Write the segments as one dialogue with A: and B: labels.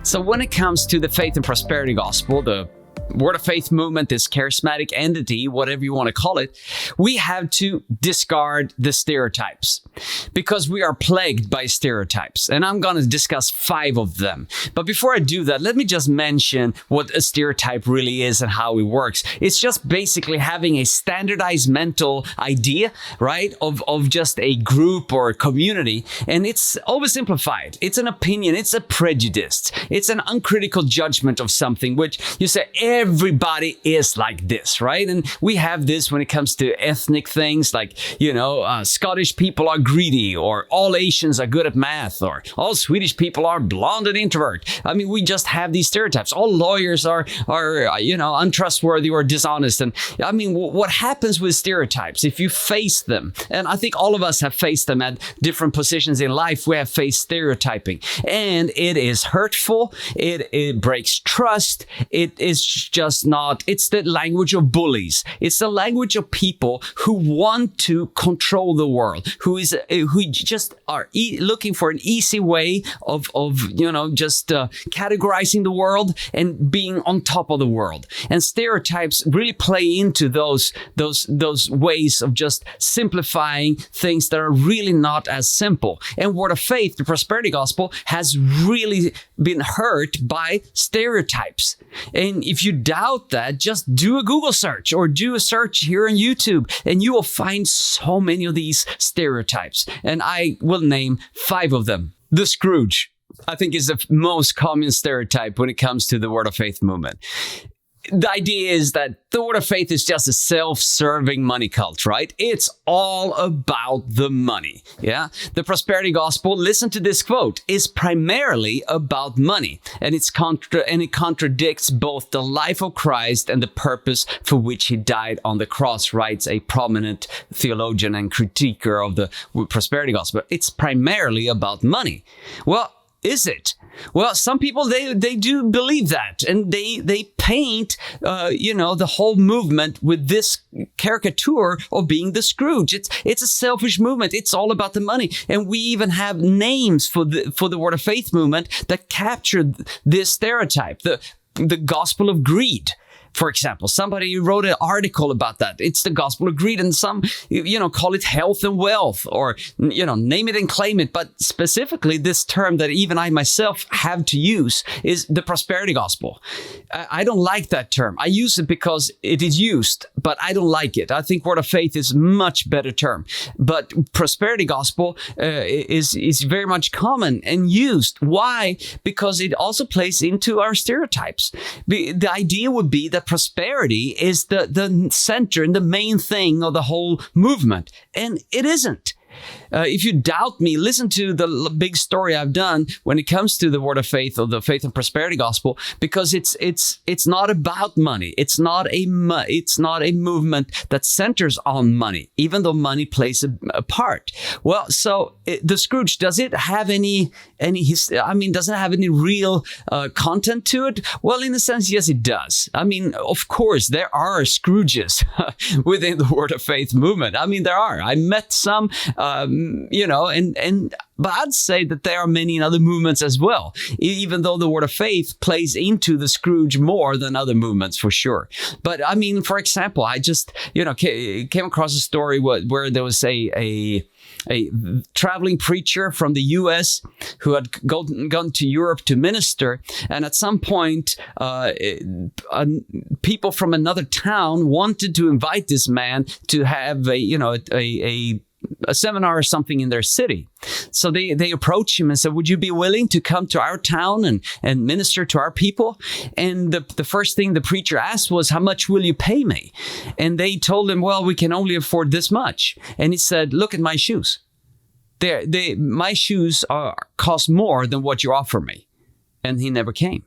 A: So when it comes to the faith and prosperity gospel, the Word of Faith movement, this charismatic entity, whatever you want to call it, we have to discard the stereotypes because we are plagued by stereotypes. And I'm going to discuss 5 of them. But before I do that, let me just mention what a stereotype really is and how it works. It's just basically having a standardized mental idea, right, of just a group or a community. And it's oversimplified. It's an opinion. It's a prejudice. It's an uncritical judgment of something, which you say, everybody is like this, right? And we have this when it comes to ethnic things like, Scottish people are greedy, or all Asians are good at math, or all Swedish people are blonde and introvert. I mean, we just have these stereotypes. All lawyers are untrustworthy or dishonest. And I mean, what happens with stereotypes if you face them? And I think all of us have faced them at different positions in life. We have faced stereotyping, and it is hurtful. It breaks trust. It is just not, it's the language of bullies. It's the language of people who want to control the world, who just are looking for an easy way of categorizing the world and being on top of the world. And stereotypes really play into those ways of just simplifying things that are really not as simple. And Word of Faith, the prosperity gospel, has really been hurt by stereotypes. And if you doubt that, just do a Google search or do a search here on YouTube, and you will find so many of these stereotypes. And I will name 5 of them. The Scrooge, I think, is the most common stereotype when it comes to the Word of Faith movement. The idea is that the Word of Faith is just a self-serving money cult, right? It's all about the money, yeah? The prosperity gospel, listen to this quote, is primarily about money. And it contradicts both the life of Christ and the purpose for which he died on the cross, writes a prominent theologian and critiquer of the prosperity gospel. It's primarily about money. Well, is it? Well, some people, they do believe that, and they paint, the whole movement with this caricature of being the Scrooge. It's a selfish movement. It's all about the money, and we even have names for the Word of Faith movement that capture this stereotype. The gospel of greed. For example, somebody wrote an article about that. It's the gospel of greed, and some, call it health and wealth, or, name it and claim it. But specifically, this term that even I myself have to use is the prosperity gospel. I don't like that term. I use it because it is used, but I don't like it. I think Word of Faith is a much better term. But prosperity gospel is very much common and used. Why? Because it also plays into our stereotypes. The idea would be that prosperity is the center and the main thing of the whole movement. And it isn't. If you doubt me, listen to the big story I've done when it comes to the Word of Faith or the faith and prosperity gospel, because it's not about money. It's not a movement that centers on money, even though money plays a part. Well, so the Scrooge, does it have does it have any real content to it? Well, in a sense, yes, it does. I mean, of course, there are Scrooges within the Word of Faith movement. I mean, there are. I met some. But I'd say that there are many other movements as well, even though the Word of Faith plays into the Scrooge more than other movements for sure. But I mean, for example, I just, came across a story where there was a traveling preacher from the U.S. who had gone to Europe to minister. And at some point, people from another town wanted to invite this man to have a seminar or something in their city. So they approached him and said, would you be willing to come to our town and minister to our people? And the first thing the preacher asked was, how much will you pay me? And they told him, well, we can only afford this much. And he said, look at my shoes. My shoes cost more than what you offer me. And he never came.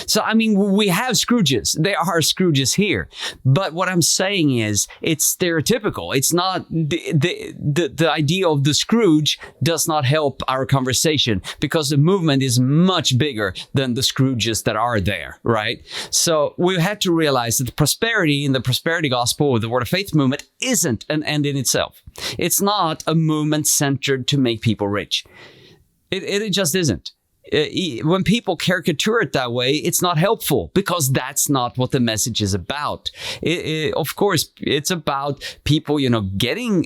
A: So, I mean, we have Scrooges. There are Scrooges here. But what I'm saying is it's stereotypical. It's not the idea of the Scrooge does not help our conversation because the movement is much bigger than the Scrooges that are there, right? So we have to realize that the prosperity in the prosperity gospel or the Word of Faith movement isn't an end in itself. It's not a movement centered to make people rich. It just isn't. When people caricature it that way, it's not helpful because that's not what the message is about. Of course, it's about people, getting,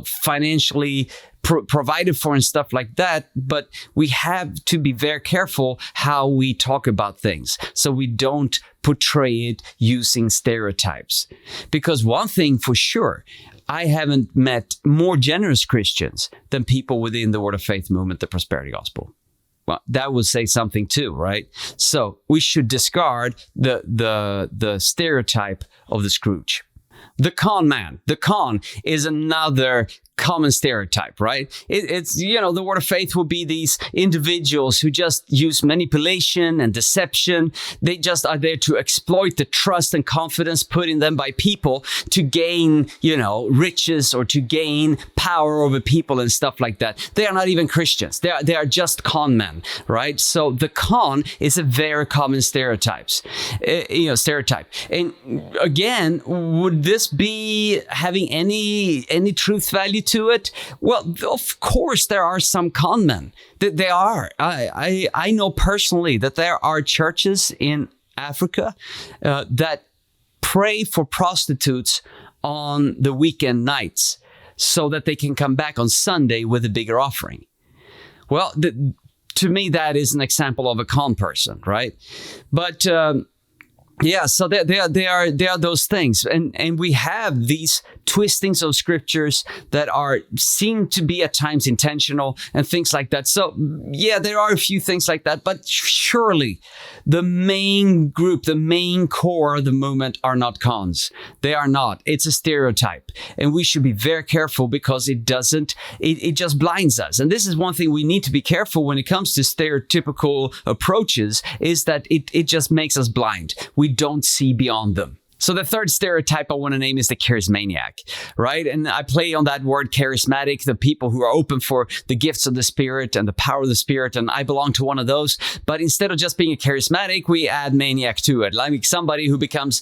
A: financially provided for and stuff like that. But we have to be very careful how we talk about things so we don't portray it using stereotypes. Because one thing for sure, I haven't met more generous Christians than people within the Word of Faith movement, the prosperity gospel. Well, that would say something too, right? So we should discard the stereotype of the Scrooge. The con man. The con is another common stereotype, right? It's the Word of Faith will be these individuals who just use manipulation and deception. They just are there to exploit the trust and confidence put in them by people to gain, riches or to gain power over people and stuff like that. They are not even Christians. They are just con men, right? So the con is a very common stereotype. And again, would this be having any truth value to it? Well, of course, there are some con men. They are. I know personally that there are churches in Africa that pray for prostitutes on the weekend nights so that they can come back on Sunday with a bigger offering. Well, to me, that is an example of a con person, right? But yeah, so there are those things, and we have these twistings of scriptures that seem to be at times intentional and things like that. So yeah, there are a few things like that, but surely the main group, the main core of the movement are not cons. They are not. It's a stereotype, and we should be very careful because it just blinds us. And this is one thing we need to be careful when it comes to stereotypical approaches, is that it just makes us blind. We don't see beyond them. So the third stereotype I want to name is the charismaniac, right? And I play on that word charismatic, the people who are open for the gifts of the Spirit and the power of the Spirit. And I belong to one of those. But instead of just being a charismatic, we add maniac to it, like somebody who becomes,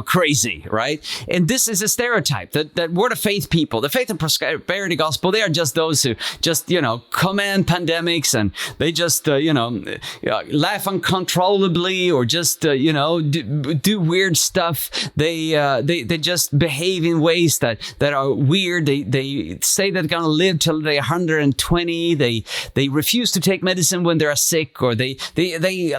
A: crazy, right? And this is a stereotype that Word of Faith people, the faith and prosperity gospel, they are just those who just, command pandemics, and they just, laugh uncontrollably, or just, do weird stuff. They just behave in ways that are weird. They say they're going to live till they're 120. They refuse to take medicine when they're sick, or they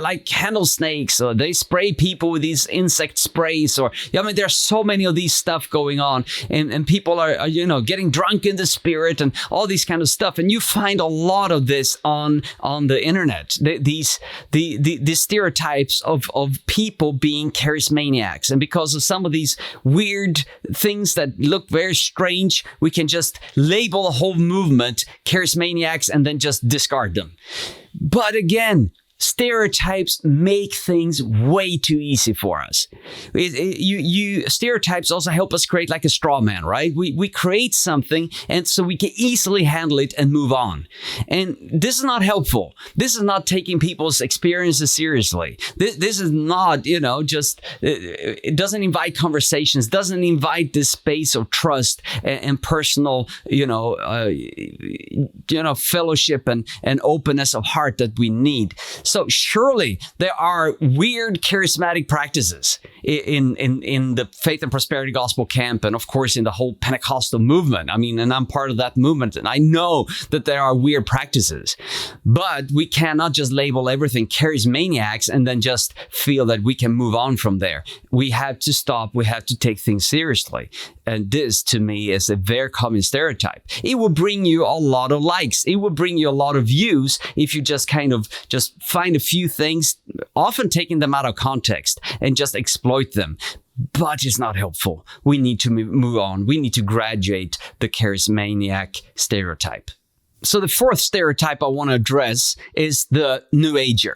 A: like handle snakes, or they spray people with these insect sprays, or there's so many of these stuff going on, and people are getting drunk in the Spirit and all these kind of stuff. And you find a lot of this on the internet. These stereotypes of people being charismaniacs, and because of some of these weird things that look very strange, we can just label the whole movement charismaniacs and then just discard them. But again, stereotypes make things way too easy for us. Stereotypes also help us create like a straw man, right? We create something, and so we can easily handle it and move on. And this is not helpful. This is not taking people's experiences seriously. This is not, it doesn't invite conversations, doesn't invite this space of trust and personal, fellowship and openness of heart that we need. So surely there are weird charismatic practices in the faith and prosperity gospel camp, and of course in the whole Pentecostal movement. And I'm part of that movement, and I know that there are weird practices, but we cannot just label everything charismaniacs and then just feel that we can move on from there. We have to stop. We have to take things seriously. And this, to me, is a very common stereotype. It will bring you a lot of likes. It will bring you a lot of views if you just find a few things, often taking them out of context, and just exploit them. But it's not helpful. We need to move on. We need to graduate the charismaniac stereotype. So the fourth stereotype I want to address is the NewAger.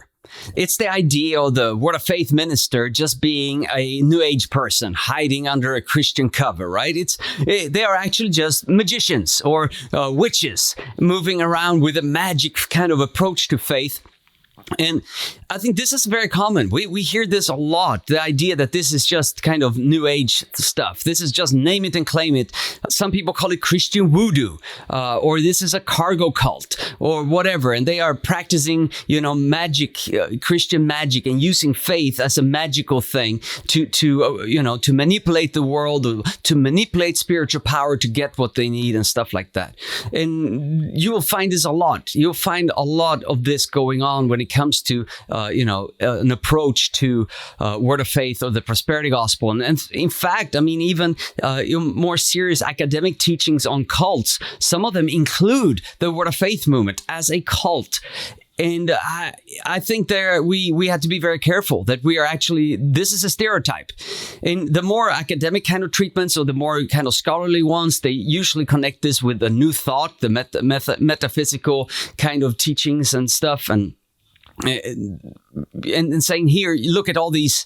A: It's the idea of the Word of Faith minister just being a New Age person hiding under a Christian cover, right? They are actually just magicians or witches moving around with a magic kind of approach to faith. And I think this is very common. We hear this a lot, the idea that this is just kind of New Age stuff. This is just name it and claim it. Some people call it Christian voodoo, or this is a cargo cult, or whatever. And they are practicing, magic, Christian magic, and using faith as a magical thing to manipulate the world, or to manipulate spiritual power to get what they need and stuff like that. And you will find this a lot. You'll find a lot of this going on when it comes to an approach to Word of Faith or the prosperity gospel. And in fact, even more serious academic teachings on cults, some of them include the Word of Faith movement as a cult. And I think there we have to be very careful that we are actually, this is a stereotype. And the more academic kind of treatments, or the more kind of scholarly ones, they usually connect this with the new thought, the metaphysical kind of teachings and stuff. And saying here, you look at all these,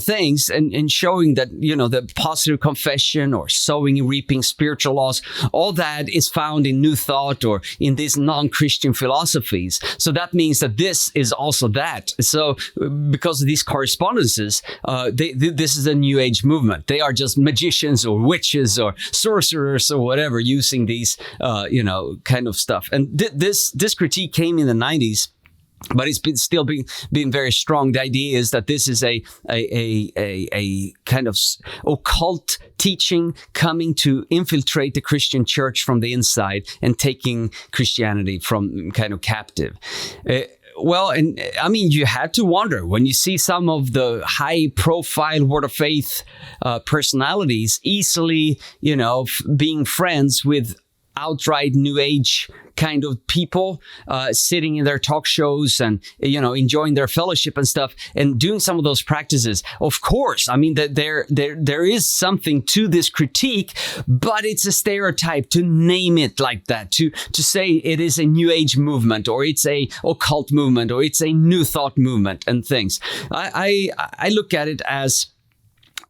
A: things and showing that, the positive confession or sowing and reaping spiritual laws, all that is found in New Thought or in these non-Christian philosophies. So that means that this is also that. So because of these correspondences, this is a New Age movement. They are just magicians or witches or sorcerers or whatever using these, kind of stuff. And this critique came in the 90s. But it's still being very strong. The idea is that this is a kind of occult teaching coming to infiltrate the Christian church from the inside and taking Christianity from kind of captive. You have to wonder when you see some of the high-profile Word of Faith personalities easily, being friends with outright New Age kind of people sitting in their talk shows and, enjoying their fellowship and stuff and doing some of those practices. Of course, that there is something to this critique, but it's a stereotype to name it like that, to say it is a New Age movement or it's a occult movement or it's a New Thought movement and things. I look at it as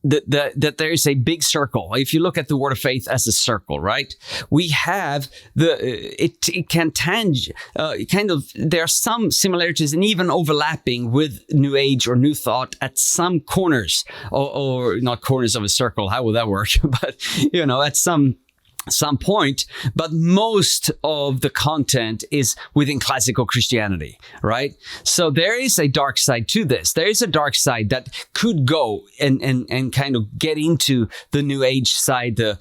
A: that there is a big circle. If you look at the Word of Faith as a circle, right? We have it can tange, there are some similarities and even overlapping with New Age or New Thought at some corners, or not corners of a circle. How will that work? But, at some point, but most of the content is within classical Christianity, right? So there is a dark side to this. There is a dark side that could go and kind of get into the New Age side, the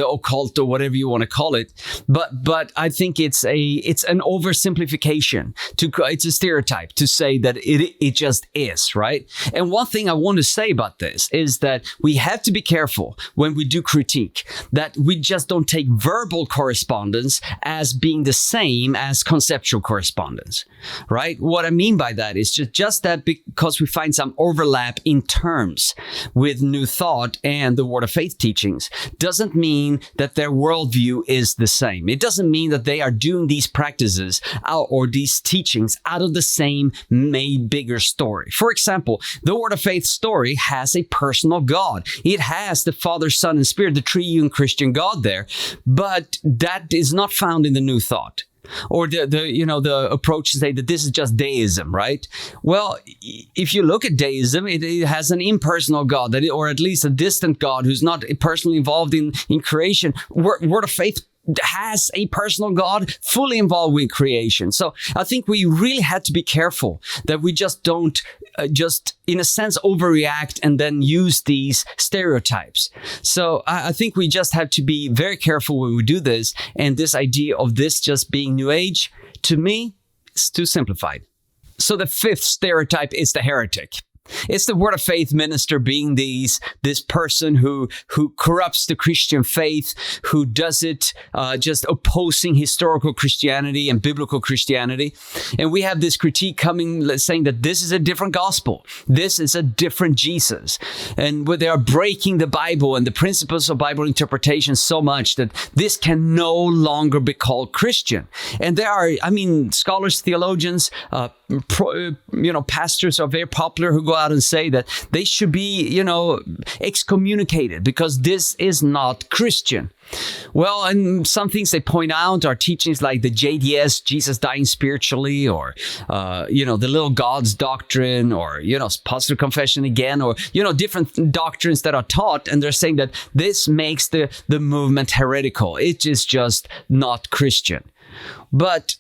A: occult or whatever you want to call it. But I think it's an oversimplification. It's a stereotype to say that it just is, right? And one thing I want to say about this is that we have to be careful when we do critique that we just don't take verbal correspondence as being the same as conceptual correspondence, right? What I mean by that is just that because we find some overlap in terms with New Thought and the Word of Faith teachings doesn't mean that their worldview is the same. It doesn't mean that they are doing these practices or these teachings out of the same made bigger story. For example, the Word of Faith story has a personal God. It has the Father, Son, and Spirit, the triune Christian God there. But that is not found in the New Thought. Or the approach to say that this is just deism, right? Well, if you look at deism, it has an impersonal God, or at least a distant God who's not personally involved in creation. Word of Faith has a personal God fully involved with creation. So I think we really had to be careful that we just don't in a sense overreact and then use these stereotypes. So I think we just have to be very careful when we do this. And this idea of this just being New Age, to me, is too simplified. So the fifth stereotype is the heretic. It's the Word of Faith minister being this person who corrupts the Christian faith, who does it just opposing historical Christianity and biblical Christianity. And we have this critique coming saying that this is a different gospel. This is a different Jesus. And where they are breaking the Bible and the principles of Bible interpretation so much that this can no longer be called Christian. And there are, scholars, theologians, pastors are very popular who go out and say that they should be, excommunicated because this is not Christian. Well, and some things they point out are teachings like the JDS, Jesus dying spiritually, or, the little God's doctrine, or, positive confession again, or, different doctrines that are taught. And they're saying that this makes the movement heretical. It is just not Christian. But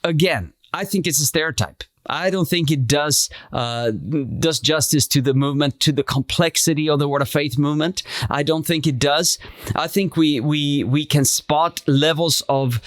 A: again, I think it's a stereotype. I don't think it does justice to the movement, to the complexity of the Word of Faith movement. I don't think it does. I think we can spot levels of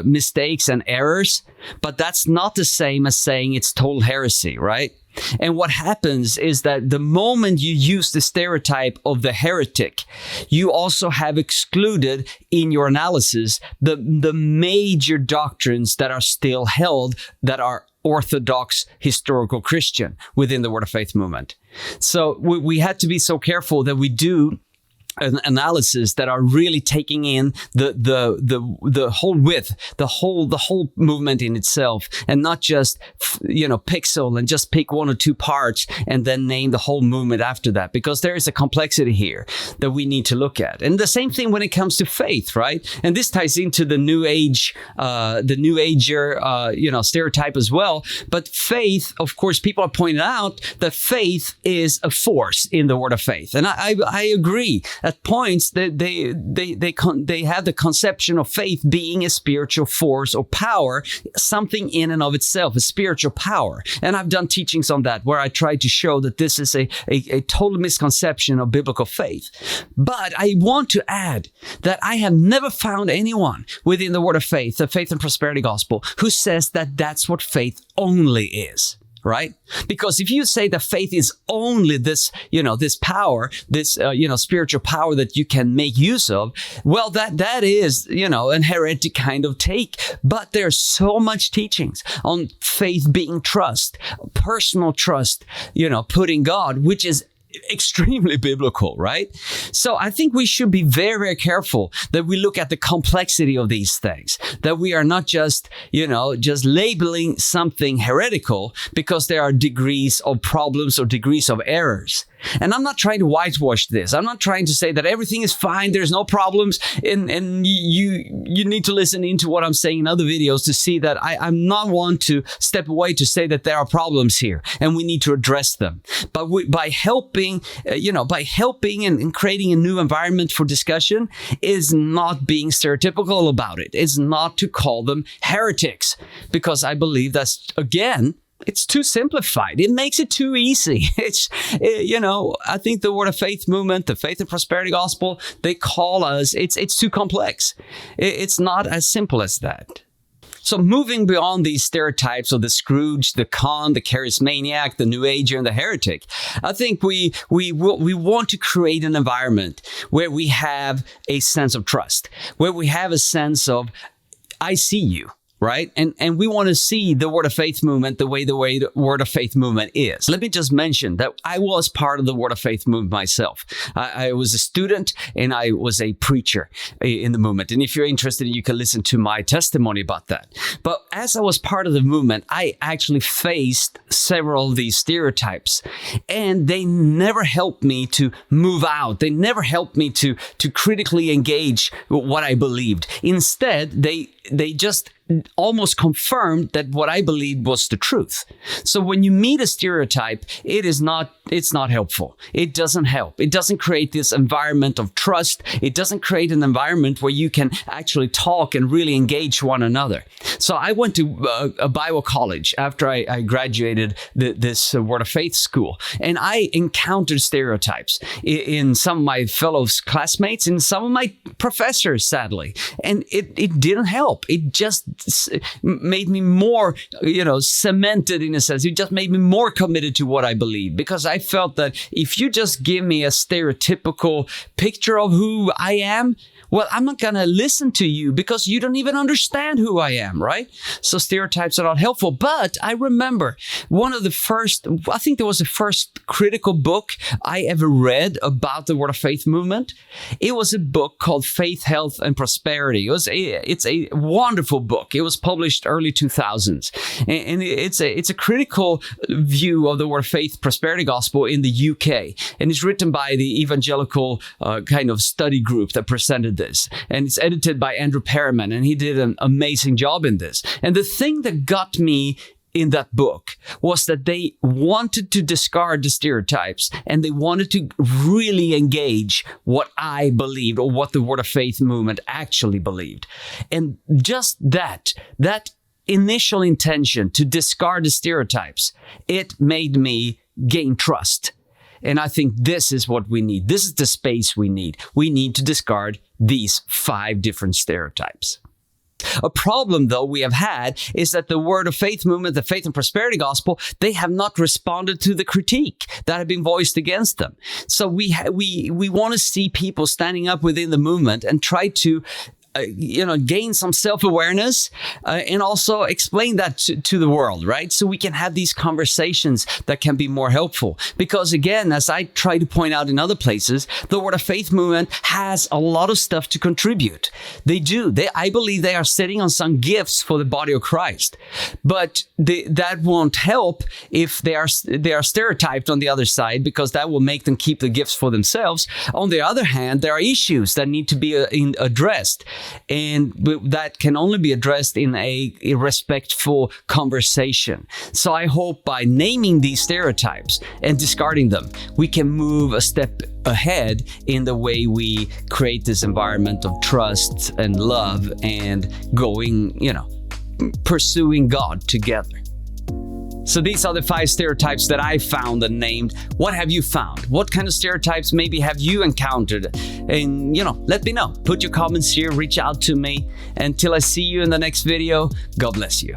A: mistakes and errors, but that's not the same as saying it's total heresy, right? And what happens is that the moment you use the stereotype of the heretic, you also have excluded in your analysis the major doctrines that are still held, that are Orthodox historical Christian within the Word of Faith movement. So we had to be so careful that we do an analysis that are really taking in the whole width, the whole movement in itself, and not just pixel and just pick one or two parts and then name the whole movement after that, because there is a complexity here that we need to look at. And the same thing when it comes to faith, right? And this ties into the New Age, the NewAger, stereotype as well. But faith, of course, people are pointing out that faith is a force in the Word of Faith, and I agree. At points, they have the conception of faith being a spiritual force or power, something in and of itself, a spiritual power. And I've done teachings on that where I try to show that this is a total misconception of biblical faith. But I want to add that I have never found anyone within the Word of Faith, the faith and prosperity gospel, who says that that's what faith only is. Right? Because if you say that faith is only this, this power, this, spiritual power that you can make use of, well, that is, an heretic kind of take. But there's so much teachings on faith being trust, personal trust, putting God, which is extremely biblical, right? So I think we should be very, very careful that we look at the complexity of these things, that we are not just labeling something heretical because there are degrees of problems or degrees of errors. And I'm not trying to whitewash this. I'm not trying to say that everything is fine, there's no problems, and you need to listen into what I'm saying in other videos to see that I'm not one to step away to say that there are problems here and we need to address them. But by helping and creating a new environment for discussion is not being stereotypical about it. It's not to call them heretics, because I believe that's, again, it's too simplified. It makes it too easy. I think the Word of Faith movement, the faith and prosperity gospel, they call us, it's too complex. It's not as simple as that. So moving beyond these stereotypes of the Scrooge, the con, the charismaniac, the NewAger, and the heretic, I think we want to create an environment where we have a sense of trust, where we have a sense of, I see you. Right? And we want to see the Word of Faith movement the way the Word of Faith movement is. Let me just mention that I was part of the Word of Faith movement myself. I was a student and I was a preacher in the movement. And if you're interested, you can listen to my testimony about that. But as I was part of the movement, I actually faced several of these stereotypes, and they never helped me to move out. They never helped me to critically engage what I believed. Instead, they just almost confirmed that what I believed was the truth. So when you meet a stereotype, it's not helpful. It doesn't help. It doesn't create this environment of trust. It doesn't create an environment where you can actually talk and really engage one another. So I went to a Bible college after I graduated this Word of Faith school, and I encountered stereotypes in some of my fellow classmates and some of my professors, sadly, and it didn't help. It just made me more, cemented in a sense. It just made me more committed to what I believe, because I felt that if you just give me a stereotypical picture of who I am, well, I'm not going to listen to you because you don't even understand who I am, right? So stereotypes are not helpful. But I remember I think there was the first critical book I ever read about the Word of Faith movement. It was a book called Faith, Health, and Prosperity. It's a wonderful book. book. It was published early 2000s. And it's a critical view of the word faith prosperity gospel in the UK. And it's written by the evangelical kind of study group that presented this. And it's edited by Andrew Perriman, and he did an amazing job in this. And the thing that got me in that book was that they wanted to discard the stereotypes, and they wanted to really engage what I believed, or what the Word of Faith movement actually believed. And just that initial intention to discard the stereotypes, it made me gain trust. And I think this is what we need. This is the space we need. We need to discard these 5 different stereotypes. A problem, though, we have had is that the Word of Faith movement, the faith and prosperity gospel, they have not responded to the critique that have been voiced against them. So we want to see people standing up within the movement and try to gain some self-awareness and also explain that to the world, right? So we can have these conversations that can be more helpful. Because again, as I try to point out in other places, the Word of Faith movement has a lot of stuff to contribute. They do. I believe they are sitting on some gifts for the body of Christ. But that won't help if they are stereotyped on the other side, because that will make them keep the gifts for themselves. On the other hand, there are issues that need to be addressed. And that can only be addressed in a respectful conversation. So I hope by naming these stereotypes and discarding them, we can move a step ahead in the way we create this environment of trust and love and pursuing God together. So these are the 5 stereotypes that I found and named. What have you found? What kind of stereotypes maybe have you encountered? And, let me know. Put your comments here, reach out to me. Until I see you in the next video, God bless you.